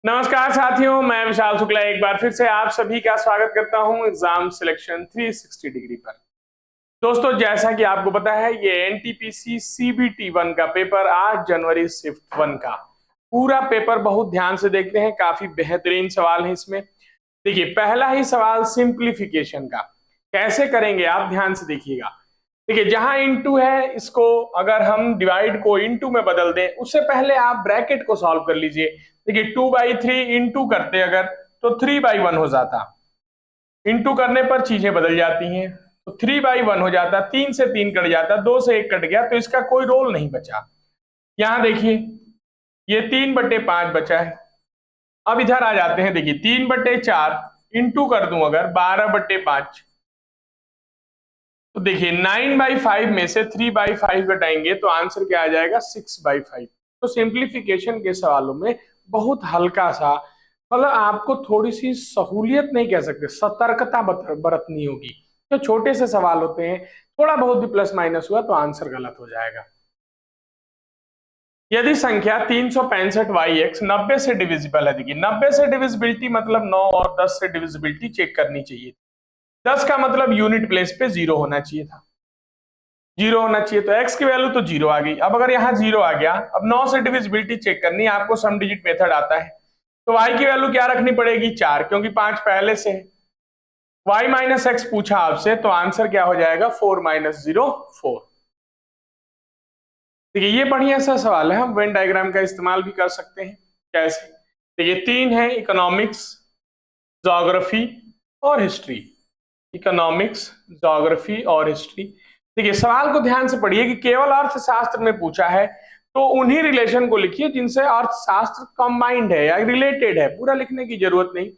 नमस्कार साथियों, मैं विशाल शुक्ला एक बार फिर से आप सभी का स्वागत करता हूं एग्जाम सिलेक्शन 360 डिग्री पर। दोस्तों, जैसा कि आपको पता है, ये एनटीपीसी सीबीटी 1 का पेपर आज जनवरी शिफ्ट 1 का पूरा पेपर बहुत ध्यान से देखते हैं। काफी बेहतरीन सवाल है इसमें। देखिए, पहला ही सवाल सिंप्लीफिकेशन का कैसे करेंगे, आप ध्यान से देखिएगा। देखिए, जहां इंटू है, इसको अगर हम डिवाइड को इंटू में बदल दें, उससे पहले आप ब्रैकेट को सॉल्व कर लीजिए। देखिए, 2/3 इंटू करते अगर, तो 3/1 हो जाता। इंटू करने पर चीजें बदल जाती हैं, तो 3/1 हो जाता। 3 से 3 कट जाता, 2 से 1 कट गया, तो इसका कोई रोल नहीं बचा। यहां देखिए, ये 3/5 बचा है। अब इधर आ जाते हैं। देखिए, 3/4 इंटू कर दूं अगर 12/5, तो देखिए 9/5 में से 3/5 घटाएंगे तो आंसर क्या आ जाएगा, 6/5। तो सिंप्लीफिकेशन के सवालों में बहुत हल्का सा, मतलब आपको थोड़ी सी सहूलियत नहीं कह सकते, सतर्कता बरतनी होगी। तो छोटे से सवाल होते हैं, थोड़ा बहुत भी प्लस माइनस हुआ तो आंसर गलत हो जाएगा। यदि संख्या 365 90 से डिविजिबल है, देखिए 90 से डिविजिबिलिटी मतलब 9 और 10 से डिविजिबिलिटी चेक करनी चाहिए। 10 का मतलब यूनिट प्लेस पे 0 होना चाहिए था, 0 होना चाहिए, तो x की वैल्यू तो 0 आ गई। अब अगर यहाँ 0 आ गया, अब 9 से डिविजिबिलिटी चेक करनी है आपको, सम डिजिट मेथड आता है, तो y की वैल्यू क्या रखनी पड़ेगी, 4, क्योंकि 5 पहले से है। y माइनस एक्स पूछा आपसे, तो आंसर क्या हो जाएगा, 4 माइनस 0 4। देखिए, ये बढ़िया सा सवाल है, हम वेन डायग्राम का इस्तेमाल भी कर सकते हैं। कैसे? देखिए, 3 है, इकोनॉमिक्स, ज्योग्राफी और हिस्ट्री। इकोनॉमिक्स, ज्योग्राफी और हिस्ट्री। देखिए, सवाल को ध्यान से पढ़िए कि केवल अर्थशास्त्र में पूछा है, तो उन्हीं रिलेशन को लिखिए जिनसे अर्थशास्त्र कंबाइंड है या रिलेटेड है। पूरा लिखने की जरूरत नहीं,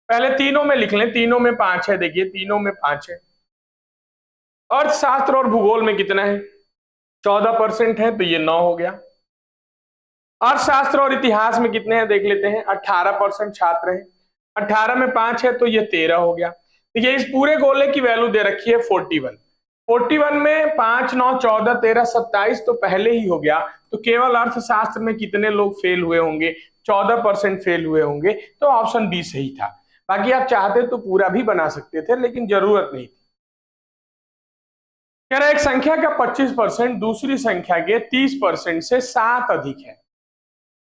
पहले तीनों में लिख लें। तीनों में 5 है, देखिए तीनों में 5 है। अर्थशास्त्र और भूगोल में कितना है, 14% है, तो ये 9 हो गया। अर्थशास्त्र और इतिहास में कितने हैं देख लेते हैं, 18% छात्र हैं, 18 में 5 है, तो ये 13 हो गया। देखिए, इस पूरे गोले की वैल्यू दे रखी है 41। 41 में 5 9 14 13 27 तो पहले ही हो गया। तो केवल अर्थशास्त्र में कितने लोग फेल हुए होंगे, 14% फेल हुए होंगे, तो ऑप्शन बी सही था। बाकी आप चाहते तो पूरा भी बना सकते थे, लेकिन जरूरत नहीं थी। कह रहा है एक संख्या का 25% दूसरी संख्या के 30% से 7 अधिक है।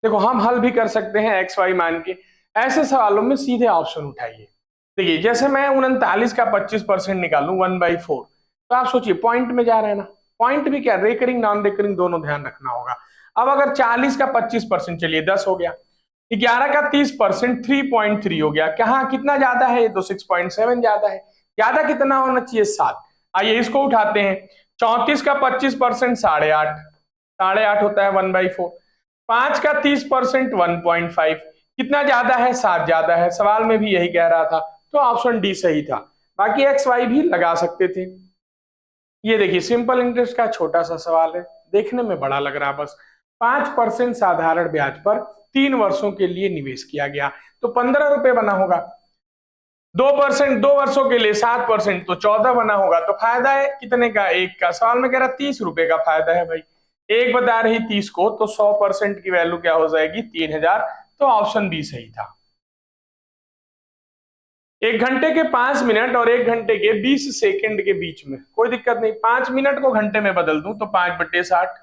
देखो, हम हल भी कर सकते हैं एक्स वाई मान के। ऐसे सवालों में सीधे ऑप्शन उठाइए। देखिए, जैसे मैं 39 का 25% निकालूं 1/4, तो आप सोचिए पॉइंट में जा रहे हैं ना। पॉइंट भी क्या, रेकरिंग नॉन रेकरिंग दोनों ध्यान रखना होगा। अब अगर 40 का 25%, चलिए 10 हो गया। 11 का 30% 3.3 हो गया। कहाँ कितना ज्यादा है, ये तो 6.7 ज्यादा है। ज्यादा कितना होना चाहिए, 7। आइए इसको उठाते हैं। 34 का 25% 8.5, 8.5 होता है 1/4। 5 का 30% 1.5, कितना ज्यादा है, 7 ज्यादा है। सवाल में भी यही कह रहा था, तो ऑप्शन डी सही था। बाकी एक्स वाई भी लगा सकते थे। ये देखिए, सिंपल इंटरेस्ट का छोटा सा सवाल है, देखने में बड़ा लग रहा, बस 5% साधारण ब्याज पर 3 वर्षों के लिए निवेश किया गया, तो 15 रुपए बना होगा। 2% 2 वर्षों के लिए 7%, तो 14 बना होगा। तो फायदा है कितने का, 1 का। सवाल में कह रहा 30 रुपए का फायदा है भाई, 1 बता रही 30 को, तो 100% की वैल्यू क्या हो जाएगी, 3000। तो ऑप्शन बी सही था। 1 घंटे के 5 मिनट और 1 घंटे के 20 सेकंड के बीच में कोई दिक्कत नहीं, 5 मिनट को घंटे में बदल दूं तो 5/60,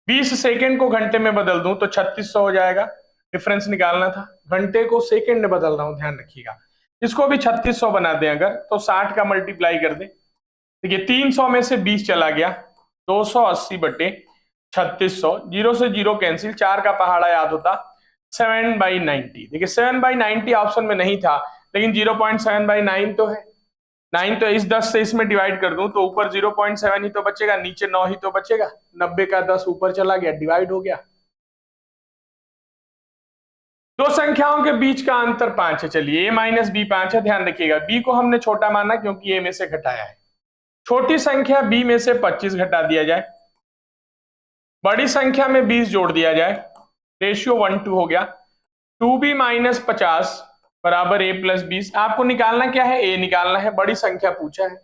20 सेकंड को घंटे में बदल दूं तो 3600 हो जाएगा। डिफरेंस निकालना था, घंटे को सेकंड में बदल रहा हूं, ध्यान रखिएगा। इसको भी 3600 बना दें अगर, तो 60 का मल्टीप्लाई कर दें। देखिए, 300 में से 20 चला गया, 280/3600। 0 से 0 कैंसिल, 4 का पहाड़ा याद होता, 7/90। देखिए, 7/90 ऑप्शन में नहीं था, लेकिन 0.7/9 तो है। 9 तो इस 10 से इसमें डिवाइड कर दूं तो ऊपर 0.7 ही तो बचेगा, नीचे 9 ही तो बचेगा। 90 का 10 ऊपर चला गया, डिवाइड हो गया। दो संख्याओं के बीच का अंतर 5 है, चलिए a माइनस बी 5 है। ध्यान रखिएगा, b को हमने छोटा माना क्योंकि a में से घटाया है। छोटी संख्या b में से 25 घटा दिया जाए, बड़ी संख्या में 20 जोड़ दिया जाए, रेशियो 1:2 हो गया। 2b माइनस 50 बराबर a प्लस 20। आपको निकालना क्या है, a निकालना है, बड़ी संख्या पूछा है,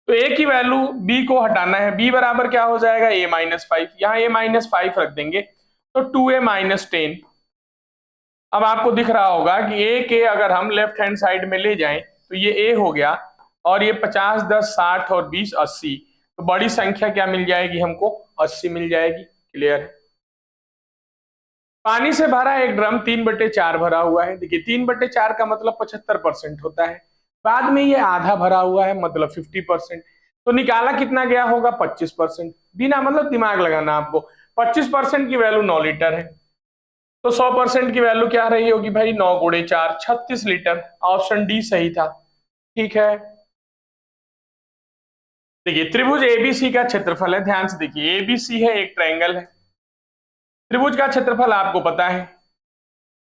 तो a की वैल्यू b को हटाना है। b बराबर क्या हो जाएगा, a माइनस 5। यहाँ a माइनस 5 रख देंगे, तो 2a माइनस 10 अब आपको दिख रहा होगा कि ए के अगर हम लेफ्ट हैंड साइड में ले जाएं तो ये ए हो गया, और ये 50, 10, 60 और 20, 80, तो बड़ी संख्या क्या मिल जाएगी हमको? 80 मिल जाएगी। क्लियर है। पानी से भरा एक ड्रम 3/4 भरा हुआ है। देखिए 3/4 का मतलब 75% होता है। बाद में ये आधा भरा हुआ है, मतलब 50%। तो निकाला कितना गया होगा? 25%। बिना मतलब दिमाग लगाना आपको। 25% की वैल्यू 9 लीटर है, तो 100% की वैल्यू क्या रही होगी भाई? 9 गुणे 4, 36 लीटर। ऑप्शन डी सही था। ठीक है। देखिए त्रिभुज एबीसी का क्षेत्रफल है, ध्यान से देखिए, एबीसी है, एक ट्रायंगल है। त्रिभुज का क्षेत्रफल आपको पता है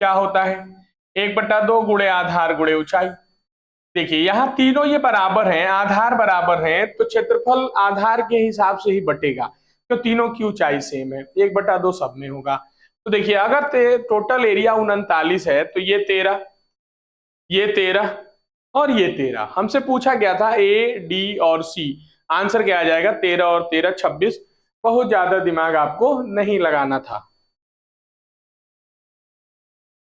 क्या होता है? 1/2 गुणे आधार गुणे ऊंचाई। देखिए यहां तीनों ये बराबर हैं, आधार बराबर हैं, तो क्षेत्रफल आधार के हिसाब से ही बटेगा, तो तीनों की ऊंचाई सेम है, 1/2 सब में होगा। तो देखिए अगर टोटल एरिया 39 है, तो ये 13, ये 13 और ये 13। हमसे पूछा गया था ए, डी और सी। आंसर क्या आ जाएगा? 13 और 13 26। बहुत ज्यादा दिमाग आपको नहीं लगाना था।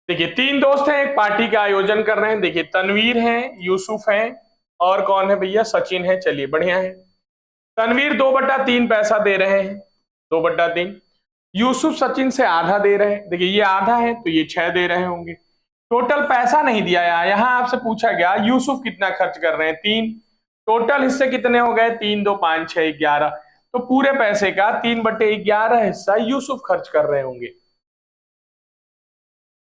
देखिए तीन दोस्त हैं, एक पार्टी का आयोजन कर रहे हैं। देखिए तनवीर है, यूसुफ है, और कौन है भैया? सचिन है। चलिए बढ़िया है। तनवीर 2/3 पैसा दे रहे हैं, 2/3। यूसुफ सचिन से आधा दे रहे हैं। देखिए ये आधा है, तो ये 6 दे रहे होंगे। टोटल पैसा नहीं दिया यार, यहां आपसे पूछा गया यूसुफ कितना खर्च कर रहे हैं? 3। टोटल हिस्से कितने हो गए? 3, 2, 5, 6, 11। तो पूरे पैसे का 3/11 हिस्सा यूसुफ खर्च कर रहे होंगे।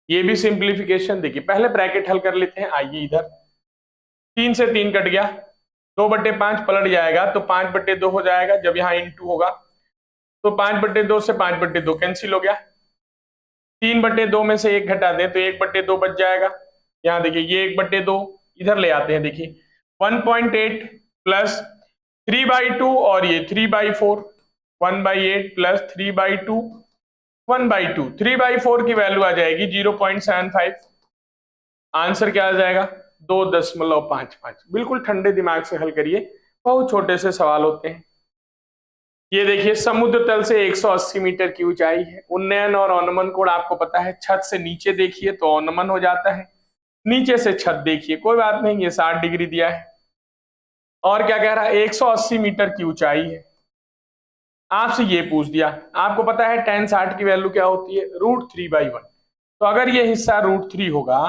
ये भी सिंप्लीफिकेशन। देखिए पहले ब्रैकेट हल कर लेते हैं। आइए इधर, 3 से 3 कट गया, 2/5 पलट जाएगा, तो 5/2 हो जाएगा जब यहाँ इंटू होगा। तो 5/2 से 5/2 कैंसिल हो गया। 3/2 में से 1 घटा दें तो 1/2 बच जाएगा। यहाँ देखिए ये 1/2 इधर ले आते हैं। देखिए 1.8 प्लस 3/2 और ये 3/4, 1/8 प्लस 3/2, 1/2। 3/4 की वैल्यू आ जाएगी 0.75। आंसर क्या आ जाएगा? 2.55। बिल्कुल ठंडे दिमाग से हल करिए, बहुत छोटे से सवाल होते हैं। ये देखिए समुद्र तल से 180 मीटर की ऊंचाई है। उन्नयन और अवनमन कोण आपको पता है। छत से नीचे देखिए तो अवनमन हो जाता है, नीचे से छत देखिए, कोई बात नहीं, ये 60 डिग्री दिया है। और क्या कह रहा है? 180 मीटर की ऊंचाई है। आपसे ये पूछ दिया, आपको पता है tan 60 की वैल्यू क्या होती है? √3/1। तो अगर ये हिस्सा √3 होगा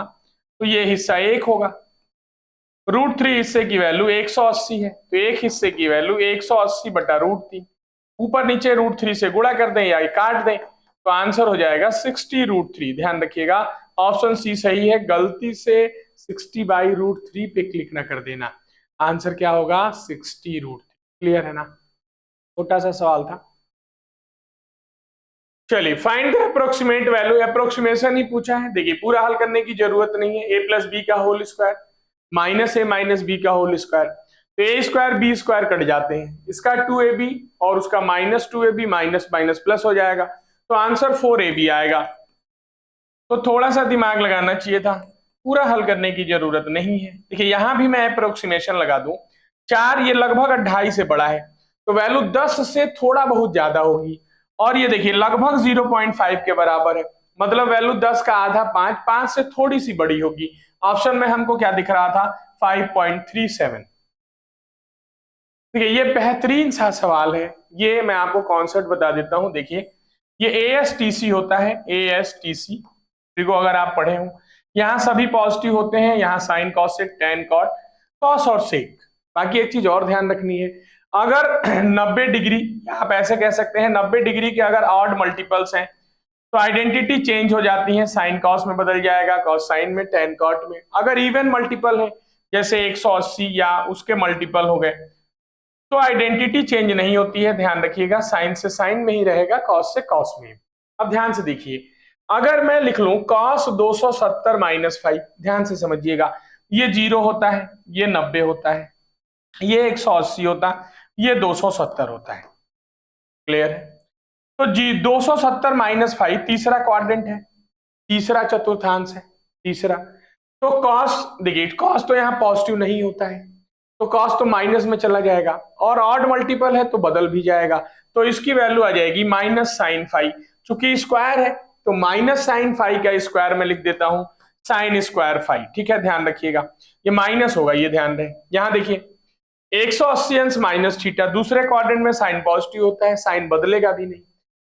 तो ये हिस्सा 1 होगा। √3 हिस्से की वैल्यू 180 है, तो एक हिस्से की वैल्यू 180/√3। ऊपर नीचे √3 से गुणा कर दें या काट दें, तो आंसर हो जाएगा 60√3। ध्यान रखिएगा ऑप्शन सी सही है, गलती से 60/√3 पे क्लिक ना कर देना। आंसर क्या होगा? 60√3। क्लियर है ना? छोटा सा सवाल था। चलिए find the approximate value. Approximation ही पूछा है। देखिए पूरा हल करने की जरूरत नहीं है। a+b का whole square minus a minus b का होल स्क्वायर, तो a स्क्वायर b स्क्वायर कट जाते हैं, इसका 2ab और उसका -2ab माइनस माइनस प्लस हो जाएगा, तो आंसर 4ab आएगा। तो थोड़ा सा दिमाग लगाना चाहिए था, पूरा हल करने की जरूरत नहीं है। देखिए यहां भी मैं अप्रोक्सीमेशन लगा दूं, 4 ये लगभग 2.5 से बड़ा है, तो वैल्यू 10 से थोड़ा बहुत ज्यादा होगी। और ये देखिए लगभग 0.5 के बराबर है, मतलब वैल्यू 10 का आधा 5, 5 से थोड़ी सी बड़ी होगी। ऑप्शन में हमको क्या दिख रहा था? 5.37। देखिए ये बेहतरीन सा सवाल है, ये मैं आपको कॉन्सेप्ट बता देता हूं। देखिए ये ASTC होता है, ASTC को अगर आप पढ़े हो, यहाँ सभी पॉजिटिव होते हैं, यहाँ sine cosec tan cot cos और सेक। बाकी एक चीज और ध्यान रखनी है, अगर 90 डिग्री, आप ऐसे कह सकते हैं 90 डिग्री के अगर ऑड मल्टीपल्स हैं तो आइडेंटिटी चेंज हो जाती है, साइन कॉस में बदल जाएगा, कॉस साइन में, टैन कॉट में। अगर इवन मल्टीपल है जैसे 180 या उसके मल्टीपल हो गए तो आइडेंटिटी चेंज नहीं होती है। ध्यान रखिएगा साइन से साइन में ही रहेगा, कॉस से कॉस में। अब ध्यान से देखिए, अगर मैं लिख लूं cos 270 - 5, ध्यान से समझिएगा, ये 0 होता है, ये 90 होता है, ये 180 होता है, ये 270 होता है। क्लियर है? तो जी 270 - 5 तीसरा क्वाड्रेंट है, तीसरा चतुर्थांश है, तीसरा। तो cos, देखिए cos तो यहाँ पॉजिटिव नहीं होता है, तो cos तो माइनस में चला जाएगा, और ऑड मल्टीपल है तो बदल भी जाएगा, तो इसकी वैल्यू आ जाएगी -sin 5। चूंकि स्क्वायर है तो माइनस साइन फाइव का स्क्वायर में लिख देता हूं साइन स्क्वायर फाइव। ठीक है, ध्यान रखिएगा ये माइनस होगा, ये ध्यान रहे। यहां देखिए 180 अंश माइनस थीटा, दूसरे क्वाड्रेंट में साइन पॉजिटिव होता है, साइन बदलेगा भी नहीं,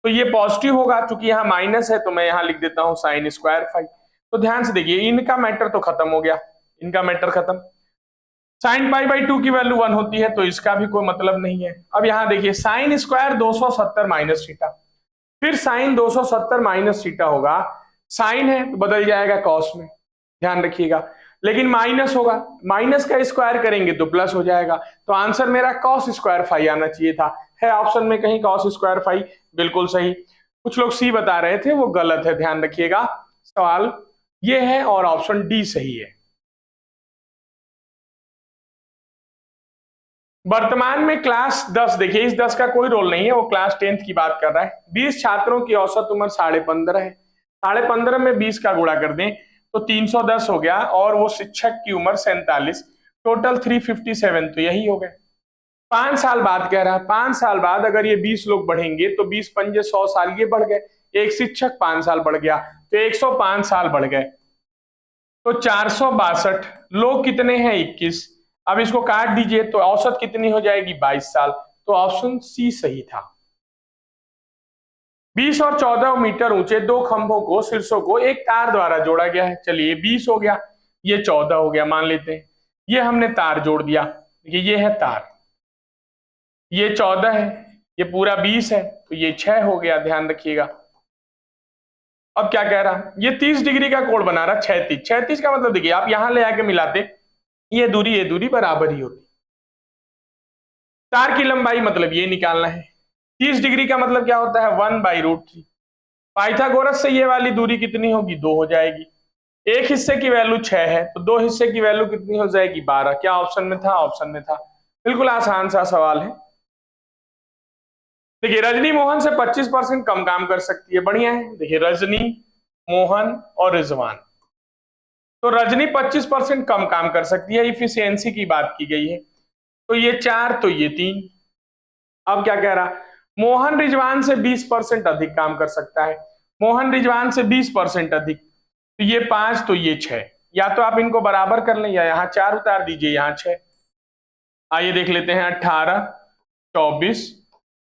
तो ये पॉजिटिव होगा। चूंकि यहाँ माइनस है तो मैं यहाँ लिख देता हूँ साइन स्क्वायर फाइव। तो ध्यान से देखिए इनका मैटर तो खत्म हो गया, इनका मैटर खत्म। साइन पाई बाई 2 की वैल्यू 1 होती है तो इसका भी कोई मतलब नहीं है। अब यहां देखिए साइन स्क्वायर 270 माइनस थीटा, फिर साइन 270 माइनस थीटा होगा, साइन है तो बदल जाएगा कॉस में, ध्यान रखिएगा। लेकिन माइनस होगा, माइनस का स्क्वायर करेंगे तो प्लस हो जाएगा, तो आंसर मेरा कॉस स्क्वायर फाइव आना चाहिए था। है ऑप्शन में कहीं कॉस स्क्वायर फाइव? बिल्कुल सही। कुछ लोग सी बता रहे थे, वो गलत है, ध्यान रखिएगा। सवाल ये है और ऑप्शन डी सही है। वर्तमान में क्लास 10, देखिए इस 10 का कोई रोल नहीं है, वो क्लास 10th की बात कर रहा है। 20 छात्रों की औसत उम्र 15.5 है, 15.5 में 20 का गुणा कर दें तो 310 हो गया, और वो शिक्षक की उम्र 47, टोटल 357, तो यही हो गए। 5 साल बाद कह रहा है, 5 साल बाद अगर ये 20 लोग बढ़ेंगे तो 20 पंजे 100 साल, ये बढ़ गए, एक शिक्षक 5 साल बढ़ गया तो 105 साल बढ़ गए, तो 462 लोग कितने हैं 21। अब इसको काट दीजिए तो औसत कितनी हो जाएगी 22 साल, तो ऑप्शन सी सही था। 20 और 14 मीटर ऊंचे दो खंभों को शीर्षों को एक तार द्वारा जोड़ा गया है। चलिए 20 हो गया, ये 14 हो गया, मान लेते हैं ये हमने तार जोड़ दिया, ये है तार, ये 14 है, ये पूरा 20 है, तो ये 6 हो गया, ध्यान रखिएगा। अब क्या कह रहा, ये 30 डिग्री का कोण बना रहा, 36, 36 का मतलब देखिए आप यहां ले आके मिलाते, ये दूरी बराबर ही होती। तार की लंबाई मतलब ये निकालना है, 30 डिग्री का मतलब क्या होता है 1/√3। पाइथागोरस से ये वाली दूरी कितनी होगी 2 हो जाएगी। एक हिस्से की वैल्यू 6 है तो 2 हिस्से की वैल्यू कितनी हो जाएगी 12। क्या ऑप्शन में था? ऑप्शन में था। बिल्कुल आसान सा सवाल है। देखिए रजनी मोहन से 25% कम काम कर सकती है, बढ़िया है। देखिए रजनी, मोहन और रिजवान, तो रजनी 25% कम काम कर सकती है, इफिशियंसी की बात की गई है, तो ये 4 तो ये 3। अब क्या कह रहा, मोहन रिजवान से 20% अधिक काम कर सकता है, मोहन रिजवान से 20% अधिक, तो ये 5 तो ये 6। या तो आप इनको बराबर कर लें या यहाँ 4 उतार दीजिए, यहाँ 6। आइए देख लेते हैं 18, 24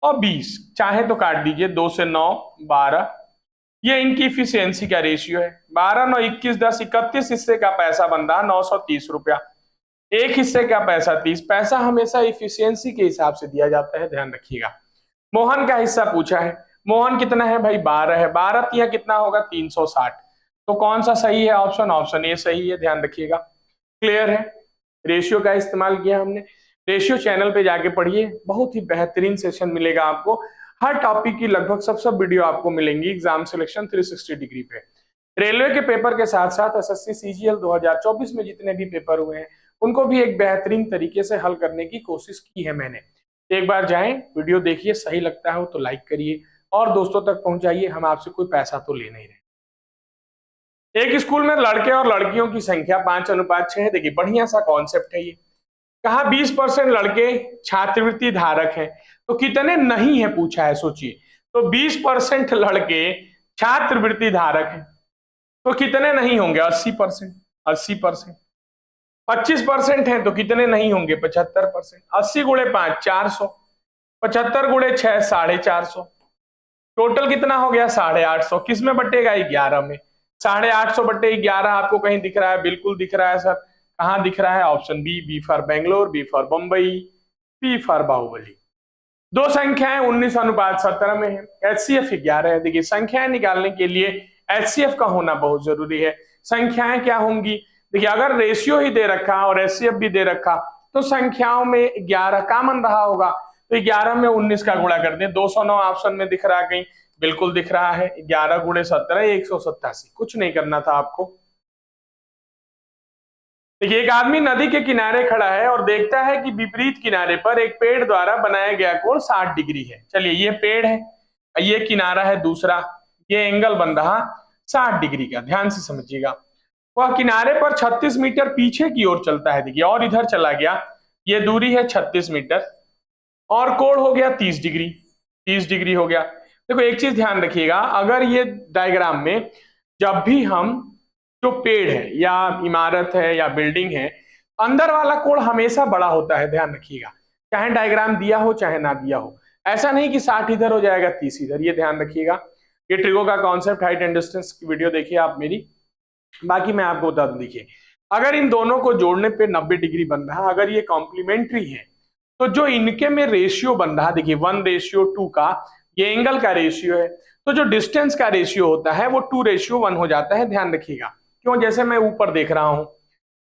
और 20, चाहे तो काट दीजिए, 2 से 9, 12, ये इनकी इफिशियंसी का रेशियो है। 12, 9, 21, 10, 31 हिस्से का पैसा बन रहा 930 रुपया, एक हिस्से का पैसा 30। पैसा हमेशा इफिशियंसी के हिसाब से दिया जाता है, ध्यान रखिएगा। मोहन का हिस्सा पूछा है, मोहन कितना है भाई 12 है, 12 तिया कितना होगा 360, तो कौन सा सही है? ऑप्शन, ऑप्शन ए सही है, ध्यान रखिएगा। क्लियर है, रेशियो का इस्तेमाल किया हमने। रेशियो चैनल पे जाके पढ़िए, बहुत ही बेहतरीन सेशन मिलेगा आपको, हर टॉपिक की लगभग सब वीडियो आपको मिलेंगी एग्जाम सिलेक्शन 360 डिग्री पे। रेलवे के पेपर के साथ साथ एसएससी सीजीएल 2024 में जितने भी पेपर हुए हैं उनको भी एक बेहतरीन तरीके से हल करने की कोशिश की है मैंने। एक बार जाएं, वीडियो देखिए, सही लगता है तो लाइक करिए और दोस्तों तक पहुंचाइए, हम आपसे कोई पैसा तो ले नहीं रहे। एक स्कूल में लड़के और लड़कियों की संख्या 5:6 है। देखिए बढ़िया सा कॉन्सेप्ट है ये। कहा 20% लड़के छात्रवृत्ति धारक हैं, तो कितने नहीं है पूछा है, सोचिए। तो 20% लड़के छात्रवृत्ति धारक हैं तो कितने नहीं होंगे 80%, 80%। 25% है तो कितने नहीं होंगे 75%। 80 गुणे 5 400, 75 गुणे 6 450, टोटल कितना हो गया 850। किस में बटेगा 11 में, 850 बटे 11 आपको कहीं दिख रहा है? बिल्कुल दिख रहा है सर। कहां दिख रहा है? Option B, B for Bangalore, B for Bombay, B for Baahubali. दो संख्याएं 19:17 में है, एचसीएफ 11 है। देखिए संख्याएं निकालने के लिए एचसीएफ का होना बहुत जरूरी है। संख्याएं क्या होंगी? देखिए अगर रेशियो ही दे रखा और एचसीएफ भी दे रखा तो संख्याओं में 11 कॉमन रहा होगा, तो 11 में 19 का गुणा कर दें। 209 ऑप्शन में दिख रहा है कहीं? बिल्कुल दिख रहा है। 11 गुणे 17 187। कुछ नहीं करना था आपको। देखिए एक आदमी नदी के किनारे खड़ा है और देखता है कि विपरीत किनारे पर एक पेड़ द्वारा बनाया गया कोण 60 डिग्री है। चलिए ये पेड़ है, ये किनारा है दूसरा, ये एंगल बन रहा 60 डिग्री का, ध्यान से समझिएगा। वह किनारे पर 36 मीटर पीछे की ओर चलता है, देखिए और इधर चला गया, ये दूरी है 36 मीटर और कोण हो गया 30 डिग्री, 30 डिग्री हो गया। देखो एक चीज ध्यान रखिएगा, अगर ये डायग्राम में जब भी हम जो पेड़ है या इमारत है या बिल्डिंग है, अंदर वाला कोण हमेशा बड़ा होता है, ध्यान रखिएगा, चाहे डायग्राम दिया हो चाहे ना दिया हो। ऐसा नहीं कि 60 इधर हो जाएगा 30 इधर, ये ध्यान रखिएगा। ये ट्रिगो का कॉन्सेप्ट, हाइट एंड डिस्टेंस की वीडियो देखिए आप मेरी। बाकी मैं आपको बता दूं, देखिए अगर इन दोनों को जोड़ने पे 90 डिग्री बन रहा, अगर ये कॉम्प्लीमेंट्री है, तो जो इनके में रेशियो बन रहा, देखिए 1:2 का ये एंगल का रेशियो है, तो जो डिस्टेंस का रेशियो होता है वो 2:1 हो जाता है, ध्यान रखिएगा। क्यों? जैसे मैं ऊपर देख रहा हूं,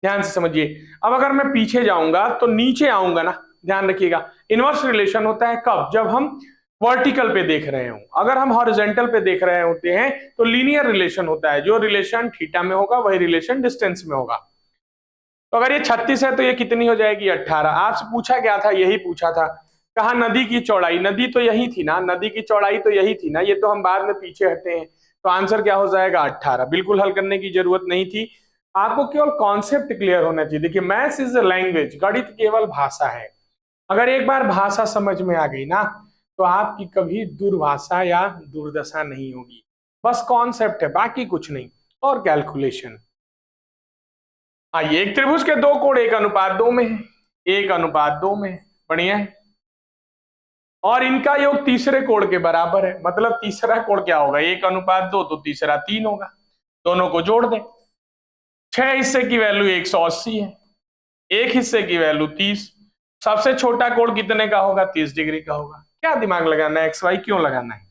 ध्यान से समझिए। अब अगर मैं पीछे जाऊंगा तो नीचे आऊंगा ना, ध्यान रखिएगा। इनवर्स रिलेशन होता है कब? जब हम वर्टिकल पे देख रहे हो। अगर हम हॉरिजॉन्टल पे देख रहे होते हैं तो लीनियर रिलेशन होता है, जो रिलेशन थीटा में होगा वही रिलेशन डिस्टेंस में होगा। तो अगर ये 36 है तो ये कितनी हो जाएगी? 18। आपसे पूछा गया था, यही पूछा था, कहा नदी की चौड़ाई, नदी तो यही थी ना, नदी की चौड़ाई तो यही थी ना, ये तो हम बाद में पीछे हटे हैं, तो आंसर क्या हो जाएगा? 18। बिल्कुल हल करने की जरूरत नहीं थी, आपको केवल कॉन्सेप्ट क्लियर होना चाहिए। देखिए मैथ्स इज अ लैंग्वेज, गणित केवल भाषा है। अगर एक बार भाषा समझ में आ गई ना, तो आपकी कभी दुर्भाषा या दुर्दशा नहीं होगी। बस कॉन्सेप्ट है, बाकी कुछ नहीं, और कैलकुलेशन। आइए, एक त्रिभुज के दो कोण 1:2 में है, 1:2 में है, बढ़िया है, और इनका योग तीसरे कोण के बराबर है। मतलब तीसरा कोण क्या होगा? 1:2, तो तीसरा 3 होगा। दोनों को जोड़ दें, 6 हिस्से की वैल्यू 180 है, एक हिस्से की वैल्यू 30। सबसे छोटा कोण कितने का होगा? 30 डिग्री का होगा। क्या दिमाग लगाना है, एक्स वाई क्यों लगाना है?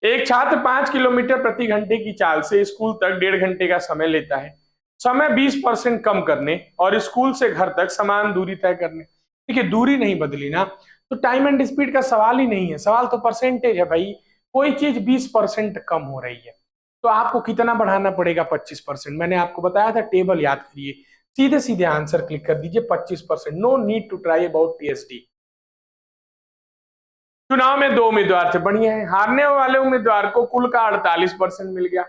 एक छात्र 5 किलोमीटर प्रति घंटे की चाल से स्कूल तक 1.5 घंटे का समय लेता है। समय 20% कम करने और स्कूल से घर तक समान दूरी तय करने। देखिए दूरी नहीं बदली ना, तो टाइम एंड स्पीड का सवाल ही नहीं है, सवाल तो परसेंटेज है भाई। कोई चीज 20% कम हो रही है तो आपको कितना बढ़ाना पड़ेगा? 25%। मैंने आपको बताया था, टेबल याद करिए, सीधे सीधे आंसर क्लिक कर दीजिए 25%। No need to try about TSD. चुनाव में 2 उम्मीदवार थे, बढ़िया है। हारने वाले उम्मीदवार को कुल का 48% मिल गया,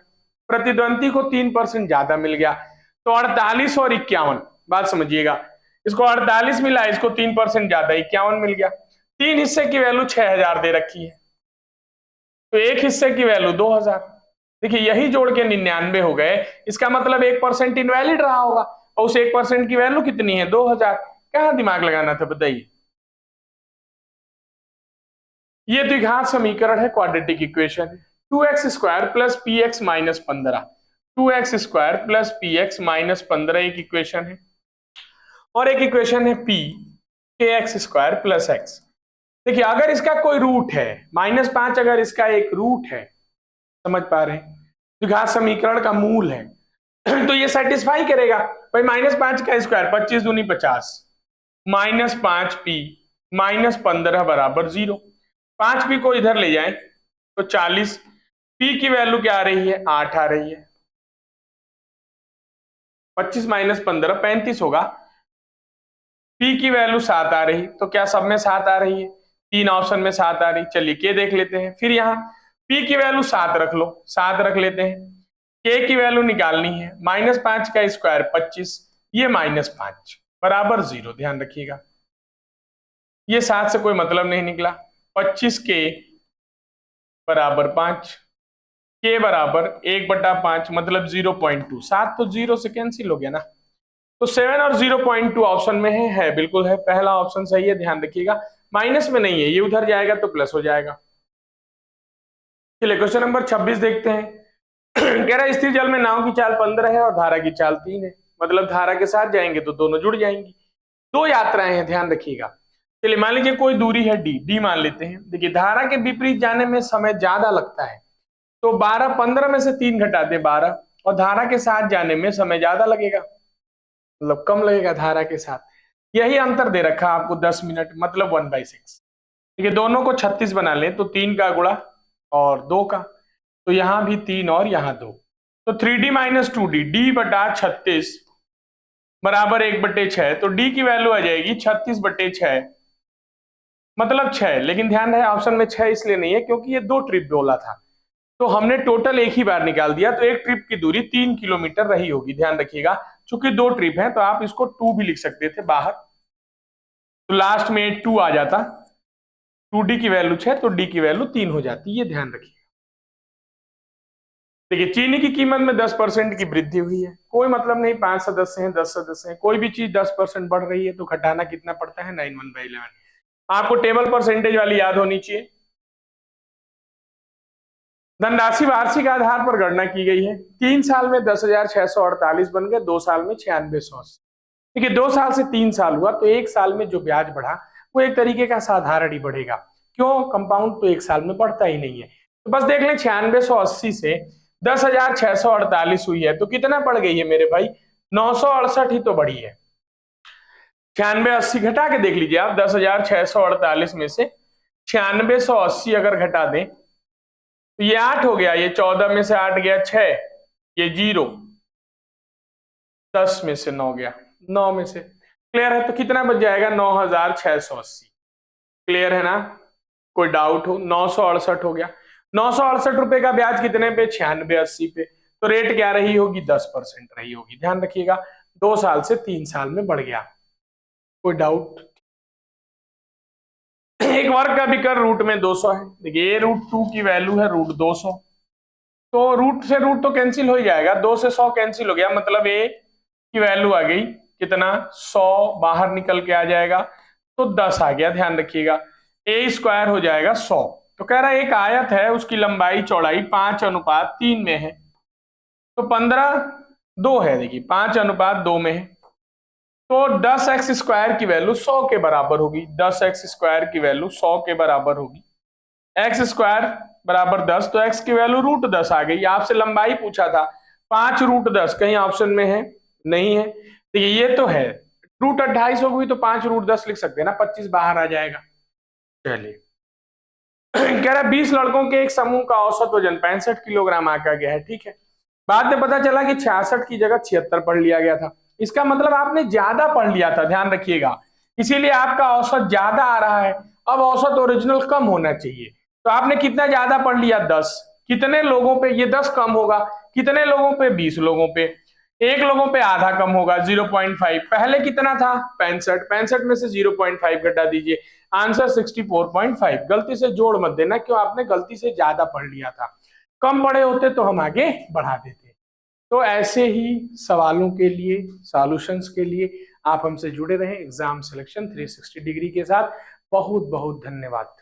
प्रतिद्वंदी को 3% ज्यादा मिल गया। तो 48 और 51, बात समझिएगा, इसको 48 मिला, इसको 3% ज्यादा 51 मिल गया। 3 हिस्से की वैल्यू 6000 दे रखी है, तो एक हिस्से की वैल्यू 2000। देखिए यही जोड़ के 99 हो गए, इसका मतलब 1% इनवैलिड रहा होगा, और उस 1% की वैल्यू कितनी है? 2000। कहां दिमाग लगाना था बताइए। ये द्विघात समीकरण है, क्वाड्रेटिक इक्वेशन है। 2x² plus P x minus 15, 2x² plus P x minus 15 एक इक्वेशन है, और एक इक्वेशन है p kx² प्लस x। देखिए अगर इसका कोई रूट है, -5 अगर इसका एक रूट है, समझ पा रहे हैं, द्विघात समीकरण का मूल है, तो ये सेटिस्फाई करेगा भाई। -5 का स्क्वायर 25 दूनी 50, -5p -15 बराबर 0। 5p को इधर ले जाएं तो 40, p की वैल्यू क्या आ रही है? 8 आ रही है। 25 - 15 35 होगा। p की वैल्यू 7 आ रही, तो क्या सब में 7 आ रही है? 3 ऑप्शन में 7 आ रही। चलिए k देख लेते हैं। फिर यहाँ p की वैल्यू 7 रख लो, 7 रख लेते हैं। k की वैल्यू निकालनी है, -5 का स्क्वायर 25, ये -5 बराबर 0। ध्यान रखिएगा, ये 7 से कोई मतलब नहीं निकला। 25k बराबर 5, k बराबर 1/5 मतलब 0.2। 7 तो 0 से कैंसिल हो गया ना, तो 7 और 0.2 ऑप्शन में है, बिल्कुल है, पहला ऑप्शन सही है। ध्यान रखिएगा माइनस में नहीं है, ये उधर जाएगा तो प्लस हो जाएगा। चलिए क्वेश्चन नंबर 26 देखते हैं। कह रहा है स्थिर जल में नाव की चाल 15 है और धारा की चाल 3 है, मतलब धारा के साथ जाएंगे तो दोनों जुड़ जाएंगी। 2 यात्राएं हैं, ध्यान रखिएगा। चलिए मान लीजिए कोई दूरी है डी मान लेते हैं। देखिए धारा के विपरीत जाने में समय ज्यादा लगता है, तो 15 में से 3 घटा दे 12, और धारा के साथ जाने में समय ज्यादा लगेगा, मतलब कम लगेगा धारा के साथ। यही अंतर दे रखा आपको 10 मिनट, मतलब 1/6। ठीक है, दोनों को 36 बना लें तो 3 का गुणा और 2 का, तो यहां भी 3 और यहां 2, तो 3d - 2d, d/36 बराबर 1/6। तो d की वैल्यू आ जाएगी 36/6, मतलब 6। लेकिन ध्यान रहे ऑप्शन में 6 इसलिए नहीं है क्योंकि ये 2 ट्रिप बोला था, तो हमने टोटल एक ही बार निकाल दिया, तो एक ट्रिप की दूरी 3 किलोमीटर रही होगी। ध्यान रखिएगा, चूंकि 2 ट्रिप है तो आप इसको 2 भी लिख सकते थे बाहर, तो लास्ट में 2 आ जाता, 2d की वैल्यू 6 तो d की वैल्यू 3 हो जाती है, ये ध्यान रखिए। देखिए चीनी की कीमत में 10% की वृद्धि हुई है, कोई मतलब नहीं, 5 सदस्य हैं, 10 सदस्य हैं, कोई भी चीज 10% बढ़ रही है तो घटाना कितना पड़ता है, 9/11। आपको टेबल परसेंटेज वाली याद होनी चाहिए। धनराशि वार्षिक आधार पर गणना की गई है। 3 साल में 10,648 बन गए, 2 साल में 9680। देखिए 2 साल से 3 साल हुआ तो 1 साल में जो ब्याज बढ़ा वो एक तरीके का साधारण ही बढ़ेगा। क्यों? कंपाउंड तो 1 साल में बढ़ता ही नहीं है। तो बस देख लें 9680 से 10,648 हुई है तो कितना बढ़ गई है मेरे भाई? 968 ही तो बढ़ी है। 9680 घटा के देख लीजिए आप, 10,648 में से 9680 अगर घटा दें तो ये 8 हो गया, ये 14 में से 8 गया 6, ये 0, 10 में से 9 गया, 9 में से। क्लियर है? तो कितना बच जाएगा? 9,680। क्लियर है ना? कोई डाउट हो? 968 हो गया। 968 रुपए का ब्याज कितने पे? 9680 पे। तो रेट क्या रही होगी? 10% रही होगी। ध्यान रखिएगा, 2 साल से 3 साल में बढ़ गया। कोई डाउट? एक वर्ग का विकर्ण रूट में 200 है। देखिए ये √2 की वैल्यू है √200, तो रूट से रूट तो कैंसिल हो ही जाएगा, 2 से 100 कैंसिल हो गया, मतलब ए की वैल्यू आ गई कितना? 100 बाहर निकल के आ जाएगा तो 10 आ गया। ध्यान रखिएगा, ए स्क्वायर हो जाएगा 100। तो कह रहा है एक आयत है, उसकी लंबाई चौड़ाई 5:3 में है, तो 15:2 है। देखिए 5:2 में है तो 10x² की वैल्यू 100 के बराबर होगी। 10x² की वैल्यू 100 के बराबर होगी। x² बराबर 10, तो x की वैल्यू √10 आ गई। आपसे लंबाई पूछा था, 5√10 कहीं ऑप्शन में है? नहीं है। देखिए ये तो है, √28 हो गई तो 5√10 लिख सकते हैं ना, 25 बाहर आ जाएगा। चलिए कह रहा 20 लड़कों के एक समूह का औसत वजन 65 किलोग्राम आंका गया है। ठीक है, बाद में पता चला कि 66 की जगह 76 पढ़ लिया गया था। इसका मतलब आपने ज्यादा पढ़ लिया था, ध्यान रखिएगा, इसीलिए आपका औसत ज्यादा आ रहा है। अब औसत ओरिजिनल कम होना चाहिए, तो आपने कितना ज्यादा पढ़ लिया? 10। कितने लोगों पे? ये 10 कम होगा। कितने लोगों पे? 20 लोगों पे। एक लोगों पे आधा कम होगा, 0.5। पहले कितना था? 65। 65 में से 0.5 घटा दीजिए, आंसर 64.5। गलती से जोड़ मत देना, क्यों? आपने गलती से ज्यादा पढ़ लिया था। कम पढ़े होते तो हम आगे बढ़ा देते। तो ऐसे ही सवालों के लिए, सॉल्यूशंस के लिए आप हमसे जुड़े रहें एग्जाम सिलेक्शन 360 डिग्री के साथ। बहुत बहुत धन्यवाद।